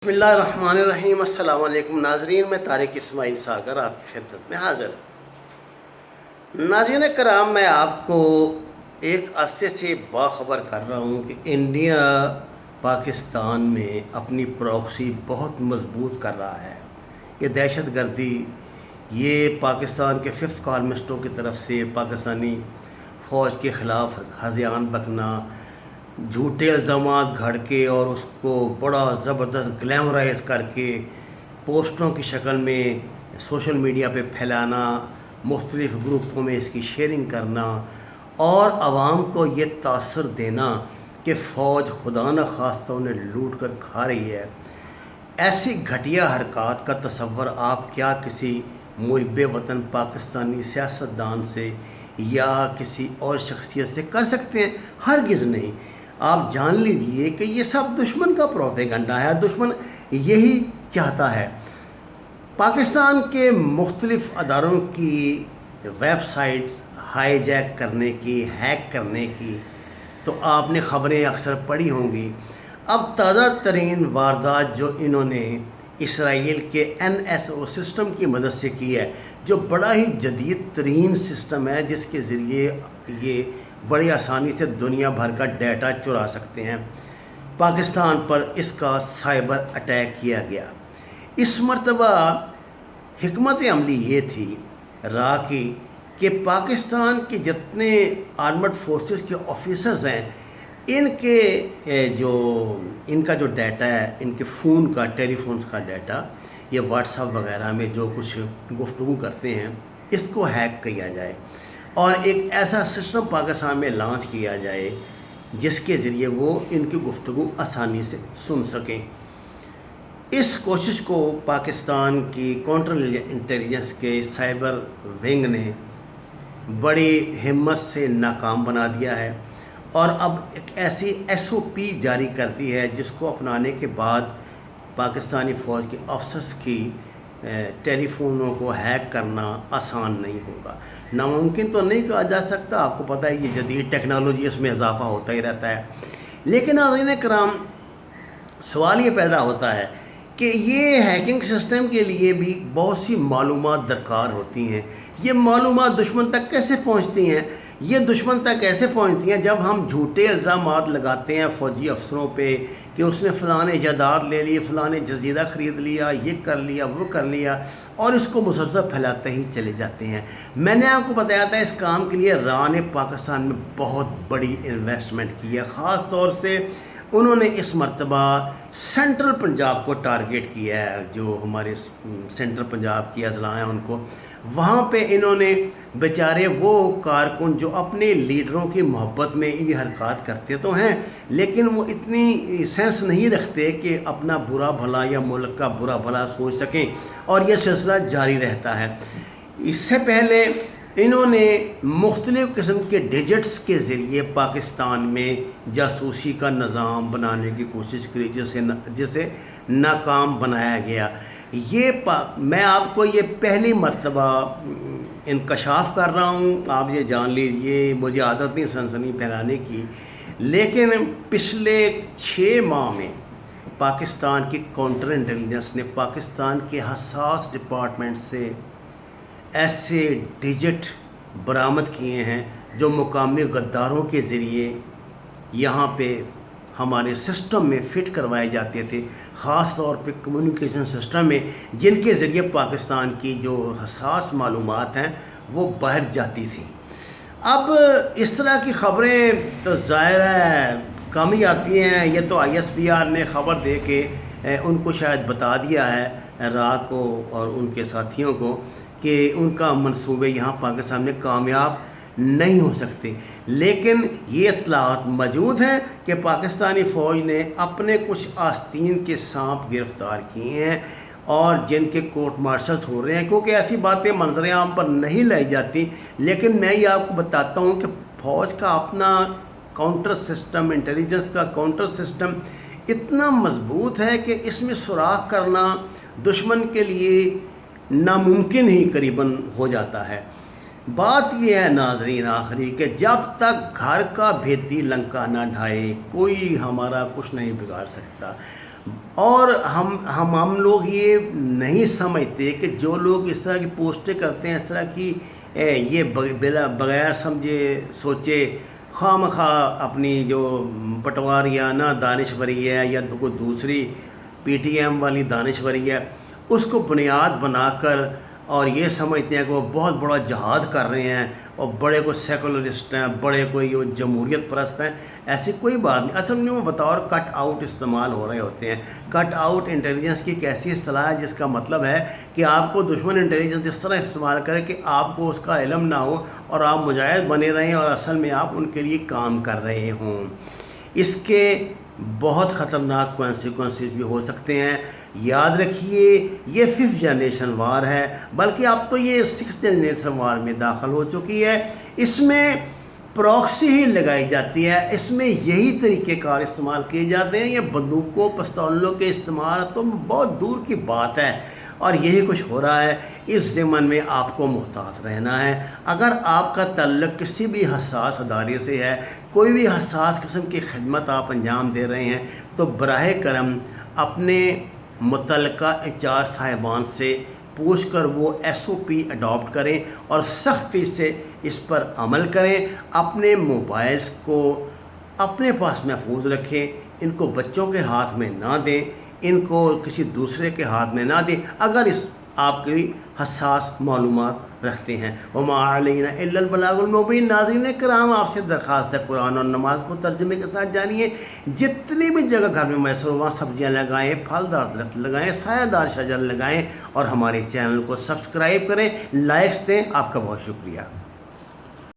بسم اللہ الرحمن الرحیم۔ السلام علیکم ناظرین، میں طارق اسماعیل ساگر آپ کی خدمت میں حاضر ہوں۔ ناظرین کرام، میں آپ کو ایک عرصے سے باخبر کر رہا ہوں کہ انڈیا پاکستان میں اپنی پراکسی بہت مضبوط کر رہا ہے۔ یہ دہشت گردی، یہ پاکستان کے ففتھ کالمسٹوں کی طرف سے پاکستانی فوج کے خلاف ہذیان بکنا، جھوٹے الزامات گھڑ کے اور اس کو بڑا زبردست گلیمرائز کر کے پوسٹوں کی شکل میں سوشل میڈیا پہ پھیلانا، مختلف گروپوں میں اس کی شیئرنگ کرنا اور عوام کو یہ تاثر دینا کہ فوج خدا نخواستہ انہیں لوٹ کر کھا رہی ہے۔ ایسی گھٹیا حرکات کا تصور آپ کیا کسی محب وطن پاکستانی سیاستدان سے یا کسی اور شخصیت سے کر سکتے ہیں؟ ہرگز نہیں۔ آپ جان لیجئے کہ یہ سب دشمن کا پروپیگنڈا ہے۔ دشمن یہی چاہتا ہے پاکستان کے مختلف اداروں کی ویب سائٹ ہائی جیک کرنے کی، ہیک کرنے کی، تو آپ نے خبریں اکثر پڑھی ہوں گی۔ اب تازہ ترین واردات جو انہوں نے اسرائیل کے NSO سسٹم کی مدد سے کی ہے، جو بڑا ہی جدید ترین سسٹم ہے جس کے ذریعے یہ بڑی آسانی سے دنیا بھر کا ڈیٹا چرا سکتے ہیں، پاکستان پر اس کا سائبر اٹیک کیا گیا۔ اس مرتبہ حکمت عملی یہ تھی کی کہ پاکستان کے جتنے آرمڈ فورسز کے آفیسرز ہیں، ان کا جو ڈیٹا ہے، ان کے فون کا، ٹیلی فونز کا ڈیٹا، یہ واٹس ایپ وغیرہ میں جو کچھ گفتگو کرتے ہیں، اس کو ہیک کیا جائے اور ایک ایسا سسٹم پاکستان میں لانچ کیا جائے جس کے ذریعے وہ ان کی گفتگو آسانی سے سن سکیں۔ اس کوشش کو پاکستان کی کاؤنٹر انٹیلیجنس کے سائبر ونگ نے بڑی ہمت سے ناکام بنا دیا ہے اور اب ایک ایسی SOP جاری کر دی ہے جس کو اپنانے کے بعد پاکستانی فوج کے افسرز کی ٹیلی فونوں کو ہیک کرنا آسان نہیں ہوگا۔ ناممکن تو نہیں کہا جا سکتا، آپ کو پتہ ہے یہ جدید ٹیکنالوجی، اس میں اضافہ ہوتا ہی رہتا ہے، لیکن ناظرین کرام، سوال یہ پیدا ہوتا ہے کہ یہ ہیکنگ سسٹم کے لیے بھی بہت سی معلومات درکار ہوتی ہیں۔ یہ معلومات دشمن تک کیسے پہنچتی ہیں؟ یہ دشمن تک ایسے پہنچتی ہیں جب ہم جھوٹے الزامات لگاتے ہیں فوجی افسروں پہ کہ اس نے فلاں ایجادات لے لی، فلاں جزیرہ خرید لیا، یہ کر لیا، وہ کر لیا، اور اس کو مسلسل پھیلاتے ہی چلے جاتے ہیں۔ میں نے آپ کو بتایا تھا اس کام کے لیے نے پاکستان میں بہت بڑی انویسٹمنٹ کی ہے۔ خاص طور سے انہوں نے اس مرتبہ سینٹرل پنجاب کو ٹارگیٹ کیا ہے، جو ہمارے سینٹرل پنجاب کی اضلاع ہیں ان کو، وہاں پہ انہوں نے بیچارے وہ کارکن جو اپنے لیڈروں کی محبت میں یہ حرکات کرتے تو ہیں لیکن وہ اتنی سینس نہیں رکھتے کہ اپنا برا بھلا یا ملک کا برا بھلا سوچ سکیں، اور یہ سلسلہ جاری رہتا ہے۔ اس سے پہلے انہوں نے مختلف قسم کے ڈیجٹس کے ذریعے پاکستان میں جاسوسی کا نظام بنانے کی کوشش کی جسے ناکام بنایا گیا۔ میں آپ کو یہ پہلی مرتبہ انکشاف کر رہا ہوں، آپ یہ جان لیجئے، مجھے عادت نہیں سنسنی پھیلانے کی، لیکن پچھلے 6 ماہ میں پاکستان کی کاؤنٹر انٹیلیجنس نے پاکستان کے حساس ڈپارٹمنٹ سے ایسے ڈیجٹ برآمد کیے ہیں جو مقامی غداروں کے ذریعے یہاں پہ ہمارے سسٹم میں فٹ کروائے جاتے تھے، خاص طور پہ کمیونیکیشن سسٹم میں، جن کے ذریعے پاکستان کی جو حساس معلومات ہیں وہ باہر جاتی تھیں۔ اب اس طرح کی خبریں تو ظاہر ہے کم ہی آتی ہیں۔ یہ تو ISPR نے خبر دے کے ان کو شاید بتا دیا ہے کو اور ان کے ساتھیوں کو کہ ان کا منصوبے یہاں پاکستان میں کامیاب نہیں ہو سکتے، لیکن یہ اطلاعات موجود ہیں کہ پاکستانی فوج نے اپنے کچھ آستین کے سانپ گرفتار کیے ہیں اور جن کے کورٹ مارشلز ہو رہے ہیں، کیونکہ ایسی باتیں منظر عام پر نہیں لائی جاتی، لیکن میں یہ آپ کو بتاتا ہوں کہ فوج کا اپنا کاؤنٹر سسٹم، انٹیلیجنس کا کاؤنٹر سسٹم اتنا مضبوط ہے کہ اس میں سراغ کرنا دشمن کے لیے ناممکن ہی قریباً ہو جاتا ہے۔ بات یہ ہے ناظرین آخری کہ جب تک گھر کا بھیتی لنکا نہ ڈھائے کوئی ہمارا کچھ نہیں بگاڑ سکتا۔ اور ہم لوگ یہ نہیں سمجھتے کہ جو لوگ اس طرح کی پوسٹیں کرتے ہیں، اس طرح کی یہ بغیر سمجھے سوچے خواہ مخواہ اپنی جو پٹواریانہ دانشوری ہے یا کوئی دوسری پی ٹی ایم والی دانشوری ہے، اس کو بنیاد بنا کر اور یہ سمجھتے ہیں کہ وہ بہت بڑا جہاد کر رہے ہیں اور بڑے کوئی سیکولرسٹ ہیں، بڑے کوئی جمہوریت پرست ہیں. ایسی کوئی بات نہیں. اصل میں وہ بطور کٹ آؤٹ استعمال ہو رہے ہوتے ہیں. کٹ آؤٹ انٹیلیجنس کی ایک ایسی اصطلاح ہے جس کا مطلب ہے کہ آپ کو دشمن انٹیلیجنس اس طرح استعمال کرے کہ آپ کو اس کا علم نہ ہو اور آپ مجاہد بنے رہیں اور اصل میں آپ ان کے لیے کام کر رہے ہوں. اس کے بہت خطرناک کانسیکوینسز بھی ہو سکتے ہیں. یاد رکھیے یہ 5th جنریشن وار ہے، بلکہ اب تو یہ 6th جنریشن وار میں داخل ہو چکی ہے. اس میں پراکسی ہی لگائی جاتی ہے، اس میں یہی طریقہ کار استعمال کیے جاتے ہیں. یہ بندوقوں پستولوں کے استعمال تو بہت دور کی بات ہے اور یہی کچھ ہو رہا ہے. اس ضمن میں آپ کو محتاط رہنا ہے. اگر آپ کا تعلق کسی بھی حساس ادارے سے ہے، کوئی بھی حساس قسم کی خدمت آپ انجام دے رہے ہیں، تو براہ کرم اپنے متعلقہ انچارج صاحبان سے پوچھ کر وہ SOP اڈاپٹ کریں اور سختی سے اس پر عمل کریں. اپنے موبائلز کو اپنے پاس محفوظ رکھیں، ان کو بچوں کے ہاتھ میں نہ دیں، ان کو کسی دوسرے کے ہاتھ میں نہ دیں اگر اس آپ کی حساس معلومات رکھتے ہیں. وما علینا الا البلاغ المبین. ناظرین کرام، آپ سے درخواست ہے قرآن اور نماز کو ترجمے کے ساتھ جانیے. جتنی بھی جگہ گھر میں میسر ہو وہاں سبزیاں لگائیں، پھلدار درخت لگائیں، سایہ دار شجر لگائیں اور ہمارے چینل کو سبسکرائب کریں، لائکس دیں. آپ کا بہت شکریہ.